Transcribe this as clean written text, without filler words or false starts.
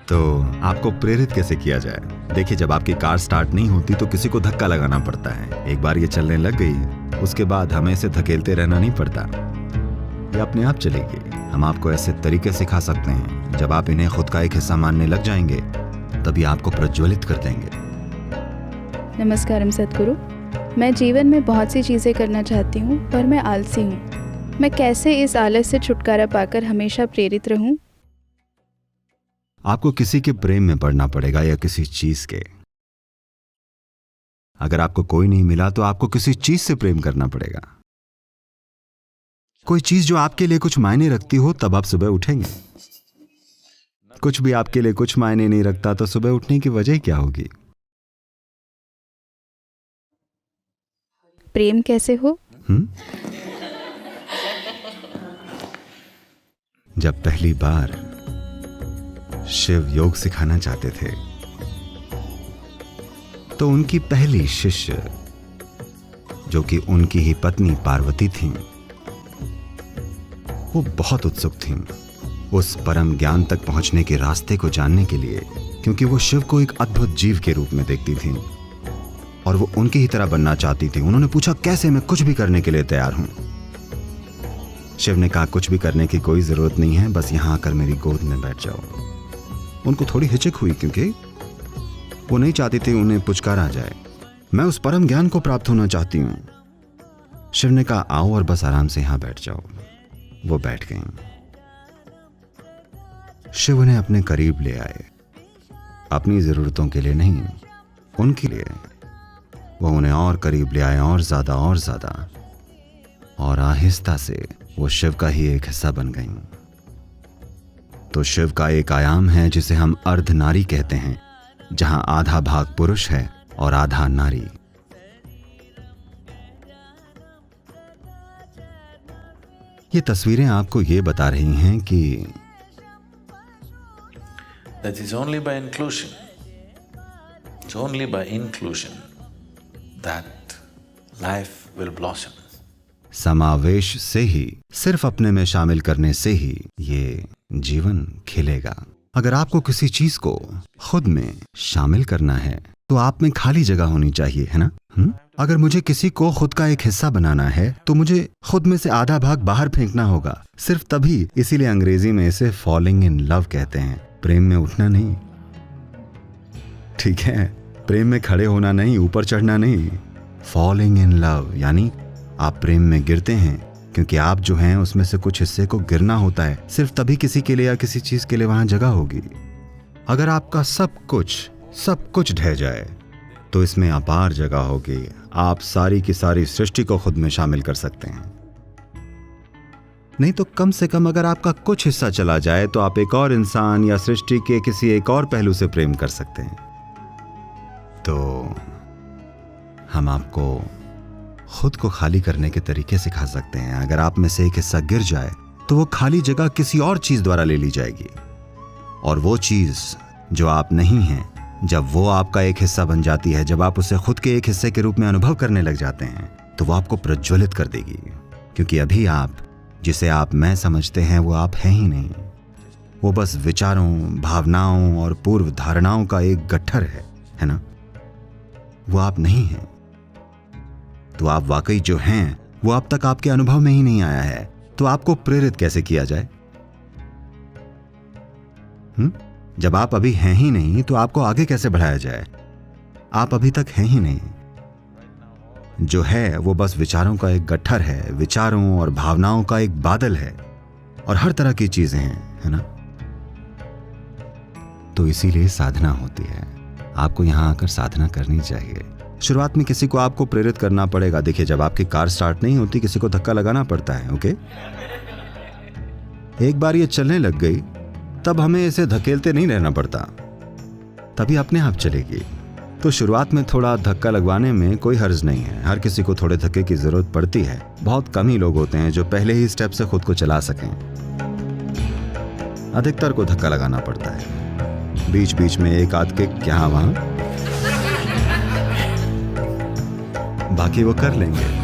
तो आपको प्रेरित कैसे किया जाए? देखिए, जब आपकी कार स्टार्ट नहीं होती तो किसी को धक्का लगाना पड़ता है। एक बार ये चलने लग गई, उसके बाद हमें इसे धकेलते रहना नहीं पड़ता, ये अपने आप चलेगी। हम आपको ऐसे तरीके सिखा सकते हैं, जब आप इन्हें खुद का एक हिस्सा मानने लग जाएंगे तभी आपको प्रज्वलित कर देंगे। नमस्कारम सद्गुरु। मैं जीवन में बहुत सी चीज़ें करना चाहती हूँ, पर मैं आलसी हूँ। मैं कैसे इस आलस से छुटकारा पाकर हमेशा प्रेरित रहूँ? आपको किसी के प्रेम में पड़ना पड़ेगा या किसी चीज के। अगर आपको कोई नहीं मिला तो आपको किसी चीज से प्रेम करना पड़ेगा। कोई चीज जो आपके लिए कुछ मायने रखती हो, तब आप सुबह उठेंगे। कुछ भी आपके लिए कुछ मायने नहीं रखता तो सुबह उठने की वजह क्या होगी? प्रेम कैसे हो? जब पहली बार शिव योग सिखाना चाहते थे तो उनकी पहली शिष्य, जो कि उनकी ही पत्नी पार्वती थीं, वो बहुत उत्सुक थीं उस परम ज्ञान तक पहुंचने के रास्ते को जानने के लिए, क्योंकि वो शिव को एक अद्भुत जीव के रूप में देखती थीं और वो उनकी ही तरह बनना चाहती थी। उन्होंने पूछा, कैसे? मैं कुछ भी करने के लिए तैयार हूं। शिव ने कहा, कुछ भी करने की कोई जरूरत नहीं है, बस यहां आकर मेरी गोद में बैठ जाओ। उनको थोड़ी हिचक हुई, क्योंकि वो नहीं चाहती थी उन्हें पुचकार आ जाए। मैं उस परम ज्ञान को प्राप्त होना चाहती हूं। शिव ने कहा, आओ और बस आराम से यहां बैठ जाओ। वो बैठ गईं। शिव उन्हें अपने करीब ले आए, अपनी जरूरतों के लिए नहीं, उनके लिए। वो उन्हें और करीब ले आए, और ज्यादा और ज्यादा, और आहिस्ता से वो शिव का ही एक हिस्सा बन गईं। तो शिव का एक आयाम है जिसे हम अर्ध नारी कहते हैं, जहां आधा भाग पुरुष है और आधा नारी। ये तस्वीरें आपको ये बता रही हैं कि that is only by inclusion, it's only by inclusion that life will blossom. समावेश से ही, सिर्फ अपने में शामिल करने से ही ये जीवन खिलेगा। अगर आपको किसी चीज को खुद में शामिल करना है तो आप में खाली जगह होनी चाहिए, है ना? अगर मुझे किसी को खुद का एक हिस्सा बनाना है तो मुझे खुद में से आधा भाग बाहर फेंकना होगा, सिर्फ तभी। इसीलिए अंग्रेजी में इसे फॉलिंग इन लव कहते हैं, प्रेम में उठना नहीं, ठीक है? प्रेम में खड़े होना नहीं, ऊपर चढ़ना नहीं। फॉलिंग इन लव यानी आप प्रेम में गिरते हैं, क्योंकि आप जो हैं उसमें से कुछ हिस्से को गिरना होता है, सिर्फ तभी किसी के लिए या किसी चीज के लिए वहां जगह होगी। अगर आपका सब कुछ ढह जाए तो इसमें अपार जगह होगी। आप सारी की सारी सृष्टि को खुद में शामिल कर सकते हैं। नहीं तो कम से कम अगर आपका कुछ हिस्सा चला जाए तो आप एक और इंसान या सृष्टि के किसी एक और पहलू से प्रेम कर सकते हैं। तो हम आपको खुद को खाली करने के तरीके सिखा सकते हैं। अगर आप में से एक हिस्सा गिर जाए तो वो खाली जगह किसी और चीज द्वारा ले ली जाएगी, और वो चीज जो आप नहीं हैं, जब वो आपका एक हिस्सा बन जाती है, जब आप उसे खुद के एक हिस्से के रूप में अनुभव करने लग जाते हैं, तो वो आपको प्रज्वलित कर देगी। क्योंकि अभी आप जिसे आप मैं समझते हैं वो आप हैं ही नहीं। वो बस विचारों, भावनाओं और पूर्व धारणाओं का एक गट्ठर है ना? वो आप नहीं हैं। तो आप वाकई जो हैं वो अब तक आपके अनुभव में ही नहीं आया है। तो आपको प्रेरित कैसे किया जाए? जब आप अभी हैं ही नहीं तो आपको आगे कैसे बढ़ाया जाए? आप अभी तक हैं ही नहीं। जो है वो बस विचारों का एक गट्ठर है, विचारों और भावनाओं का एक बादल है, और हर तरह की चीजें हैं, है ना? तो इसीलिए साधना होती है। आपको यहां आकर साधना करनी चाहिए। शुरुआत में किसी को आपको प्रेरित करना पड़ेगा। देखिए, जब आपकी कार स्टार्ट नहीं होती किसी को धक्का लगाना पड़ता है, ओके? एक बार ये चलने लग गई तब हमें इसे धकेलते नहीं रहना पड़ता, तभी अपने आप चलेगी। तो शुरुआत में थोड़ा धक्का लगवाने में कोई हर्ज नहीं है। हर किसी को थोड़े धक्के की जरूरत पड़ती है। बहुत कम ही लोग होते हैं जो पहले ही स्टेप से खुद को चला सकें। अधिकतर को धक्का लगाना पड़ता है, बीच बीच में एक आध किक यहाँ वहां, बाकी वो कर लेंगे।